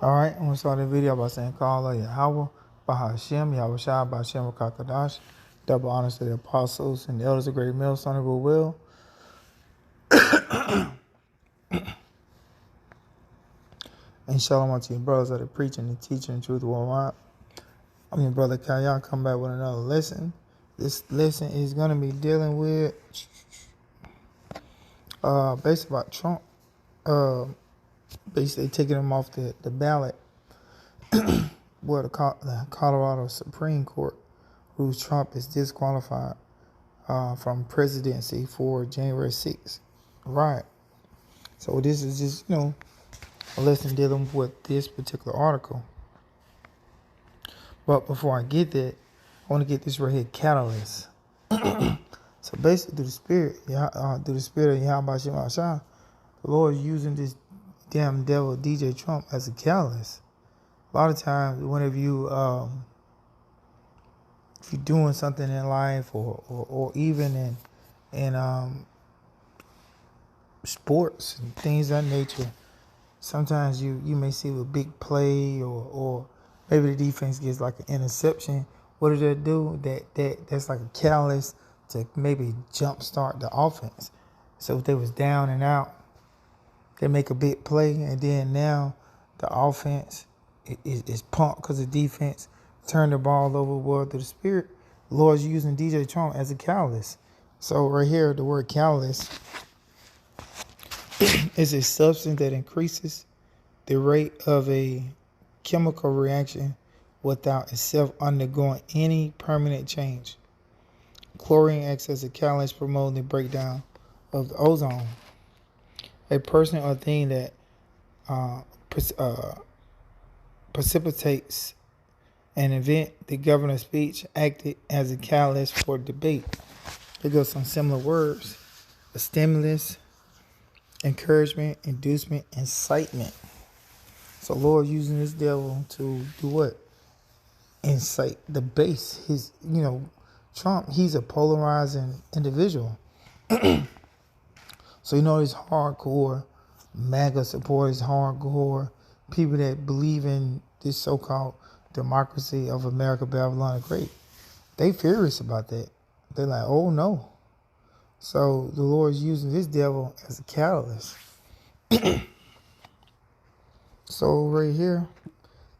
Alright, I'm going to start the video by saying, Call Yahweh, Bahashem, Yahweh Shai, Bahashem, Kakadash. Double honors to the apostles and the elders of great millstone of goodwill. And shalom unto your brothers that are preaching and teaching the truth worldwide. I'm your brother Kyle. Come back with another lesson. This lesson is going to be dealing with basically about Trump. Basically taking him off the ballot. Where the Colorado Supreme Court rules Trump is disqualified from presidency for January 6th. Right. So this is just, a lesson dealing with this particular article. But before I get that, I want to get this right here, catalyst. So basically, through the spirit of Yahweh Shem Shah, the Lord is using this damn devil DJ Trump as a catalyst. A lot of times, whenever if you're doing something in life, or even in sports and things of that nature, sometimes you may see a big play or maybe the defense gets like an interception. What do they do? That's like a catalyst to maybe jumpstart the offense. So if they was down and out, they make a big play, and then now the offense is pumped because the defense turned the ball over. Well, through the spirit, the Lord's using DJ Trump as a catalyst. So right here, the word catalyst is a substance that increases the rate of a chemical reaction without itself undergoing any permanent change. Chlorine acts as a catalyst promoting the breakdown of the ozone. A person or thing that precipitates an event, the governor's speech acted as a catalyst for debate. There goes some similar words: a stimulus, encouragement, inducement, incitement. So Lord using this devil to do what? Incite the base. Trump, he's a polarizing individual. So these hardcore MAGA supporters, hardcore people that believe in this so-called democracy of America, Babylon the Great. They furious about that. They're like, oh no. So the Lord is using this devil as a catalyst. So right here,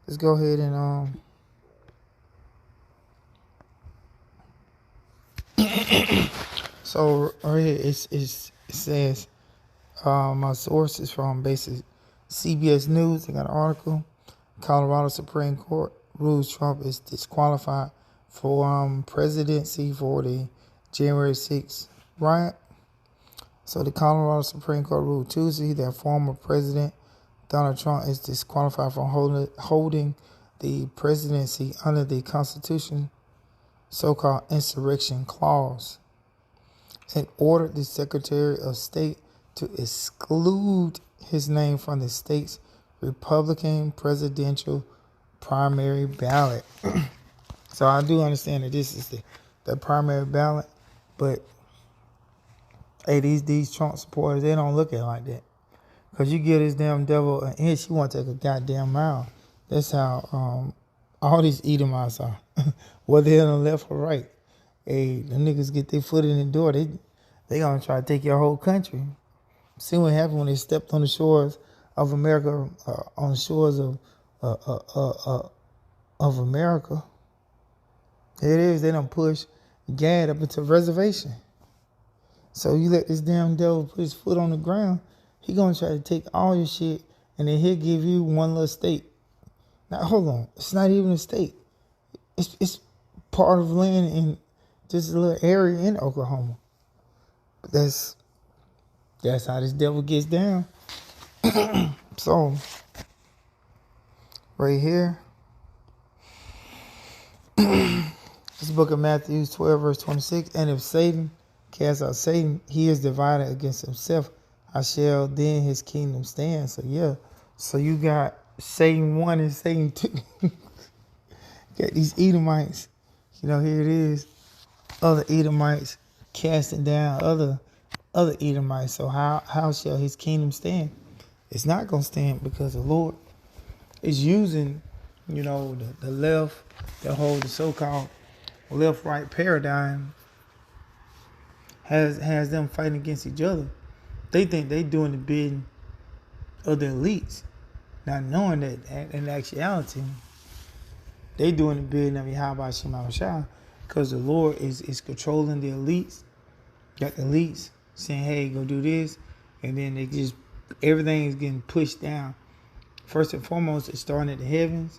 let's go ahead and so right here it says my source is from basic CBS News. They got an article. Colorado Supreme Court rules Trump is disqualified for presidency for the January 6th riot. So the Colorado Supreme Court ruled Tuesday that former President Donald Trump is disqualified from holding the presidency under the Constitution, so-called insurrection clause. It ordered the Secretary of State to exclude his name from the state's Republican presidential primary ballot. So I do understand that this is the primary ballot, but hey, these Trump supporters, they don't look at it like that. Because you give this damn devil an inch, you want to take a goddamn mile. That's how all these Edomites are. Whether they're on the left or right. Hey, the niggas get their foot in the door, they going to try to take your whole country. See what happened when they stepped on the shores of America, on the shores of America. There it is. They done push Gad up into reservation. So you let this damn devil put his foot on the ground, he gonna try to take all your shit, and then he'll give you one little state. Now hold on, it's not even a state. It's part of land in just a little area in Oklahoma. But that's how this devil gets down. So right here, this book of Matthew 12 verse 26, and if Satan cast out Satan, he is divided against himself. How shall then his kingdom stand? So yeah, so you got Satan 1 and Satan 2. Got these Edomites. Here it is. Other Edomites casting down other Edomites. So how shall his kingdom stand? It's not going to stand because the Lord is using, the left, the so-called left-right paradigm has them fighting against each other. They think they doing the bidding of the elites, not knowing that in actuality, they doing the bidding of Yahweh Shema Shah, because the Lord is controlling the elites. Got the elites saying, hey, go do this. And then everything is getting pushed down. First and foremost, it's starting at the heavens.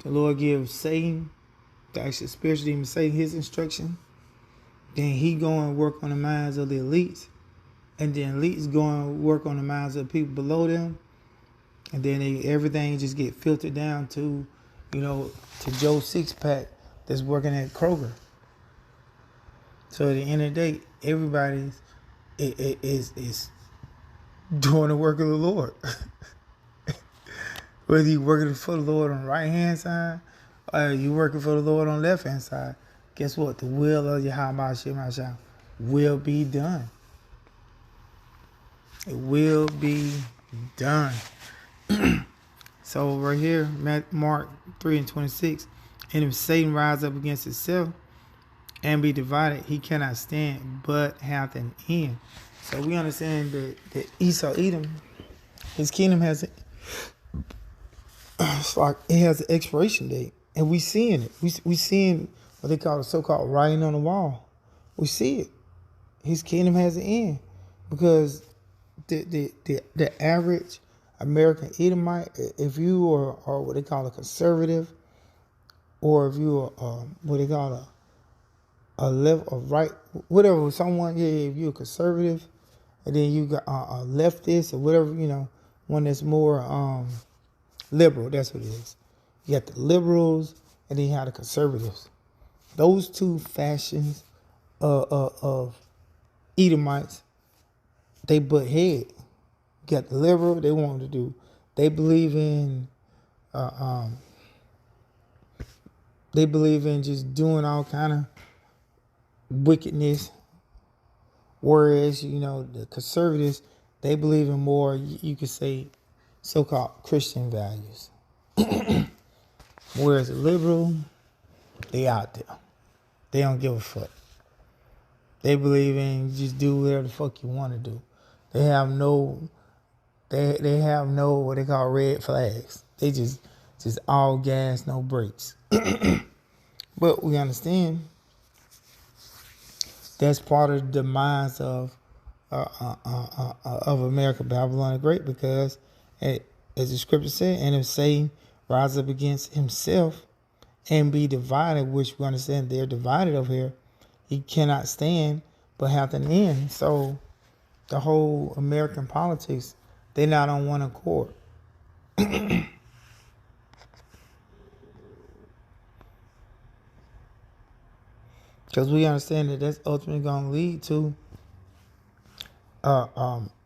The Lord gives Satan, the actual spiritual demon Satan, his instruction. Then he go and work on the minds of the elites. And then elites go and work on the minds of the people below them. And then everything just get filtered down to, to Joe Six-Pack that's working at Kroger. So at the end of the day, everybody is doing the work of the Lord. Whether you working for the Lord on the right-hand side, or you working for the Lord on the left-hand side, guess what? The will of Yahweh Shema Shah will be done. It will be done. So right here, Mark 3:26, and if Satan rise up against himself and be divided, he cannot stand, but hath an end. So we understand that Esau, Edom, his kingdom has it has an expiration date, and we seeing it. We seeing what they call the so-called writing on the wall. We see it. His kingdom has an end, because the average American Edomite, if you are what they call a conservative, or if you are what they call a left or right, whatever, someone, if you're a conservative, and then you got a leftist or whatever, one that's more liberal, that's what it is. You got the liberals, and then you have the conservatives. Those two factions of Edomites, they butt head. You got the liberal, they believe in just doing all kind of wickedness, whereas the conservatives, they believe in more, you could say, so-called Christian values. Whereas the liberal, they out there, they don't give a fuck. They believe in just do whatever the fuck you want to do. They have no what they call red flags. They just all gas, no brakes. But we understand that's part of the demise of America, Babylon the Great, because as the scripture said, and if Satan rise up against himself and be divided, which we understand they're divided over here, he cannot stand but have an end. So the whole American politics, they're not on one accord. Because we understand that that's ultimately going to lead to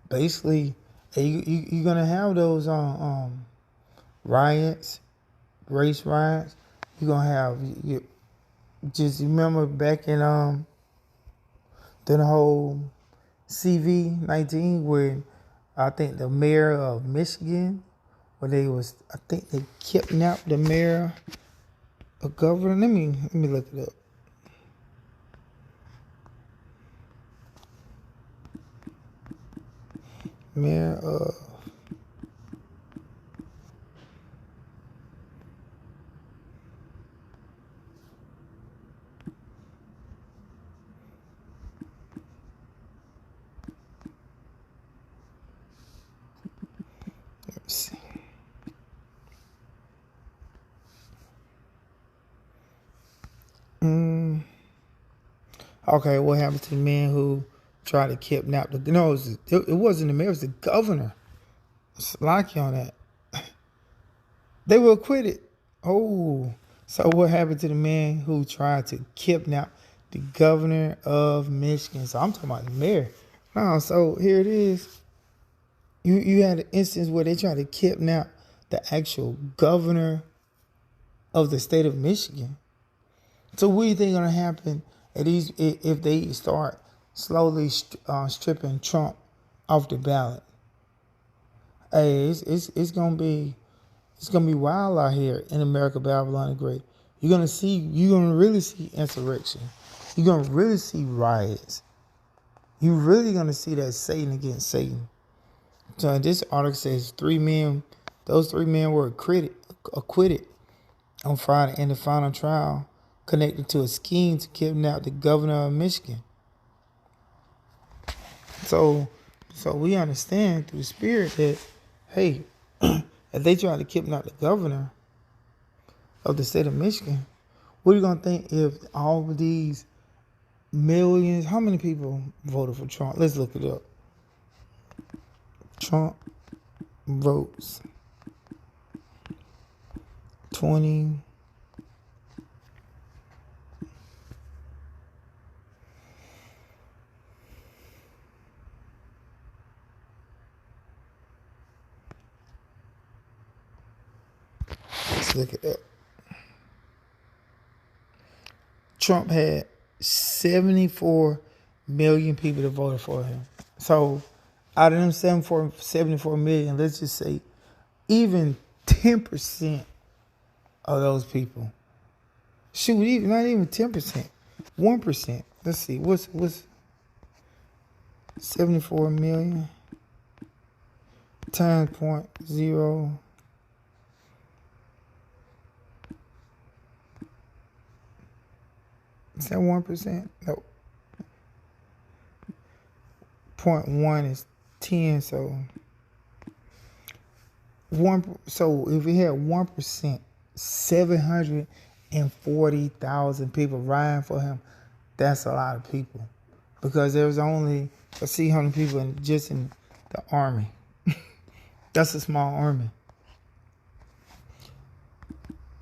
basically you're going to have those riots, race riots. You're going to have, just remember back in the whole CV-19, where I think the mayor of Michigan, where I think they kidnapped the mayor of governor. Let me look it up. Mayor of let's see. Okay, what happened to the man who tried to kidnap the? No, it wasn't the mayor. It was the governor. Slacky on that. They were acquitted. Oh, so what happened to the man who tried to kidnap the governor of Michigan? So I'm talking about the mayor. No, so here it is. You had an instance where they tried to kidnap the actual governor of the state of Michigan. So what do you think is going to happen if they start slowly stripping Trump off the ballot? Hey, it's gonna be wild out here in America, Babylon the Great. You're gonna really see insurrection. You're gonna really see riots. You're really gonna see that Satan against Satan. So this article says those 3 men were acquitted on Friday in the final trial connected to a scheme to kidnap the governor of Michigan. So we understand through the spirit that, hey, if they try to kidnap the governor of the state of Michigan, what are you going to think if all of these millions, how many people voted for Trump? Let's look it up. Trump votes 20. Let's look it up. Trump had 74 million people that voted for him. So out of them 74 million, let's just say even 10% of those people. Shoot, not even 10%. 1%. Let's see. What's 74 million times 0.0. Is that 1%? No. 0.1 is 10, so if we had 1%, 740,000 people vying for him. That's a lot of people, because there's only, let's see how many people just in the army. That's a small army.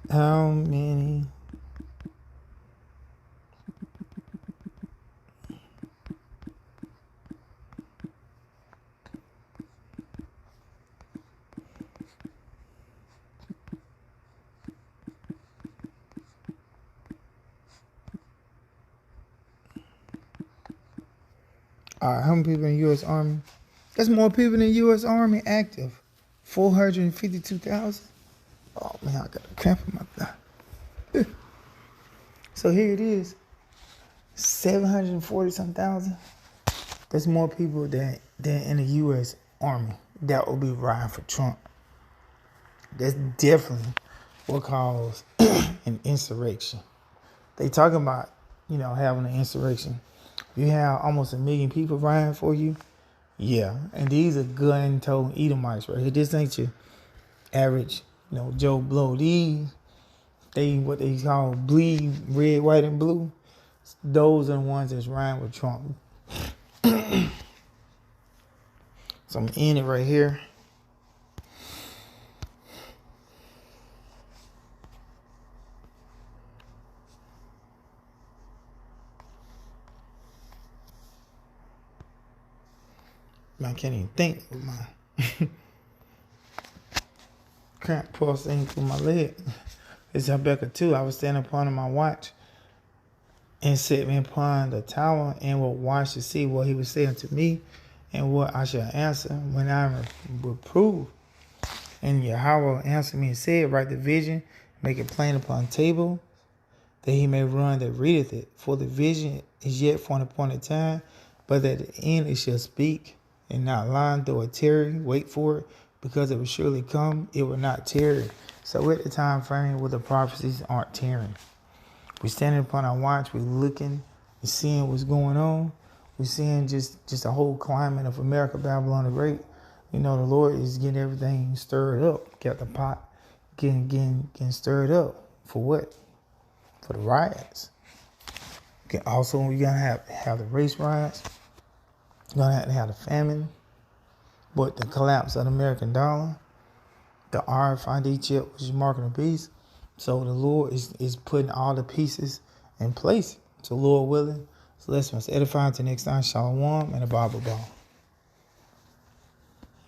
How many? All right, how many people in the U.S. Army? There's more people in the U.S. Army active. 452,000. Oh, man, I got a cramp in my thigh. So here it is. 740-some thousand. There's more people than in the U.S. Army that will be riding for Trump. That's definitely what caused an insurrection. They talking about, having an insurrection. You have almost 1 million people riding for you. Yeah, and these are gun-toting Edomites right here. This ain't your average, Joe Blow. These, what they call bleed red, white, and blue. Those are the ones that's riding with Trump. So I'm in it right here. I can't even think with my cramp pulsating through my leg. It's Rebecca too. I was standing upon my watch and set me upon the tower and would watch to see what he was saying to me and what I shall answer when I am reproved. And Yahweh answered me and said, write the vision, make it plain upon table, that he may run that readeth it. For the vision is yet for an appointed time, but at the end it shall speak, and not lie, though it tarry, wait for it, because it will surely come, it will not tarry. So at the time frame where the prophecies aren't tarrying. We're standing upon our watch, we're looking, we're seeing what's going on. We're seeing just a whole climate of America, Babylon the Great. The Lord is getting everything stirred up, got the pot getting stirred up. For what? For the riots. Also, we're going to have the race riots. You're going to have the famine, but the collapse of the American dollar, the RFID chip, which is marking the beast. So the Lord is putting all the pieces in place. So Lord willing, so let's edify until next time. Shalom and a Bible ball.